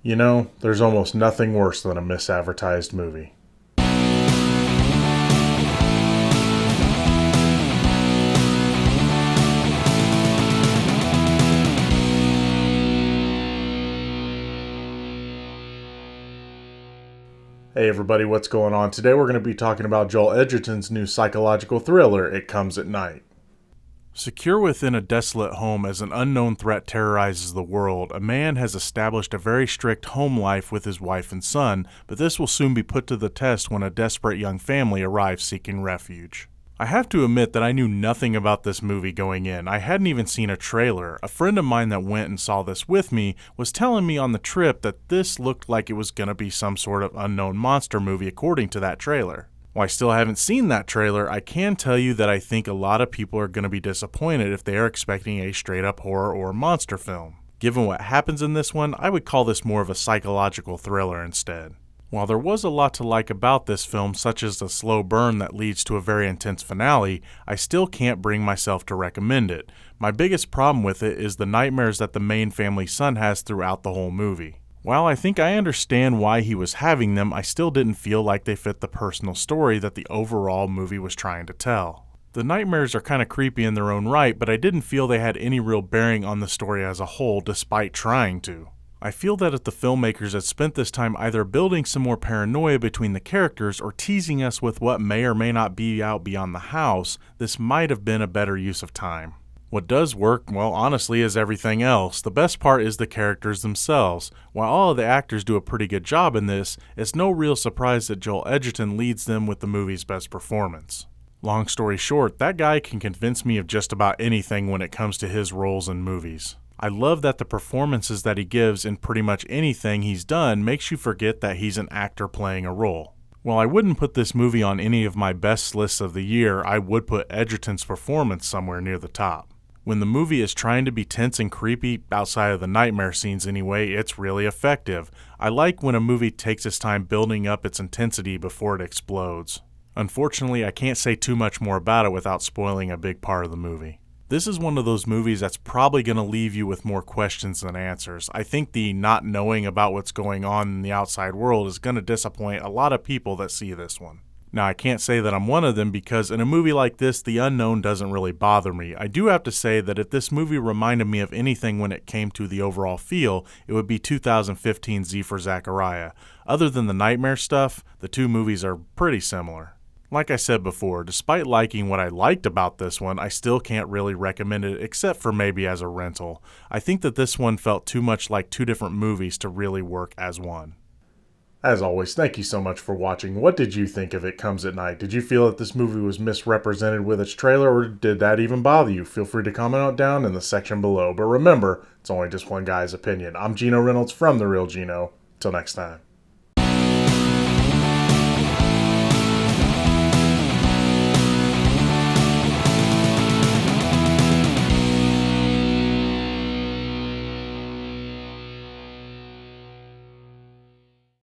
You know, there's almost nothing worse than a misadvertised movie. Hey everybody, what's going on? Today we're going to be talking about Joel Edgerton's new psychological thriller, It Comes at Night. Secure within a desolate home as an unknown threat terrorizes the world, a man has established a very strict home life with his wife and son, but this will soon be put to the test when a desperate young family arrives seeking refuge. I have to admit that I knew nothing about this movie going in. I hadn't even seen a trailer. A friend of mine that went and saw this with me was telling me on the trip that this looked like it was going to be some sort of unknown monster movie according to that trailer. While I still haven't seen that trailer, I can tell you that I think a lot of people are going to be disappointed if they are expecting a straight-up horror or monster film. Given what happens in this one, I would call this more of a psychological thriller instead. While there was a lot to like about this film, such as the slow burn that leads to a very intense finale, I still can't bring myself to recommend it. My biggest problem with it is the nightmares that the main family son has throughout the whole movie. While I think I understand why he was having them, I still didn't feel like they fit the personal story that the overall movie was trying to tell. The nightmares are kind of creepy in their own right, but I didn't feel they had any real bearing on the story as a whole, despite trying to. I feel that if the filmmakers had spent this time either building some more paranoia between the characters or teasing us with what may or may not be out beyond the house, this might have been a better use of time. What does work, well, honestly, is everything else. The best part is the characters themselves. While all of the actors do a pretty good job in this, it's no real surprise that Joel Edgerton leads them with the movie's best performance. Long story short, that guy can convince me of just about anything when it comes to his roles in movies. I love that the performances that he gives in pretty much anything he's done makes you forget that he's an actor playing a role. While I wouldn't put this movie on any of my best lists of the year, I would put Edgerton's performance somewhere near the top. When the movie is trying to be tense and creepy, outside of the nightmare scenes anyway, it's really effective. I like when a movie takes its time building up its intensity before it explodes. Unfortunately, I can't say too much more about it without spoiling a big part of the movie. This is one of those movies that's probably going to leave you with more questions than answers. I think the not knowing about what's going on in the outside world is going to disappoint a lot of people that see this one. Now, I can't say that I'm one of them because in a movie like this, the unknown doesn't really bother me. I do have to say that if this movie reminded me of anything when it came to the overall feel, it would be 2015's Z for Zachariah. Other than the nightmare stuff, the two movies are pretty similar. Like I said before, despite liking what I liked about this one, I still can't really recommend it except for maybe as a rental. I think that this one felt too much like two different movies to really work as one. As always, thank you so much for watching. What did you think of It Comes at Night? Did you feel that this movie was misrepresented with its trailer, or did that even bother you? Feel free to comment out down in the section below. But remember, it's only just one guy's opinion. I'm Gino Reynolds from The Real Gino. Till next time.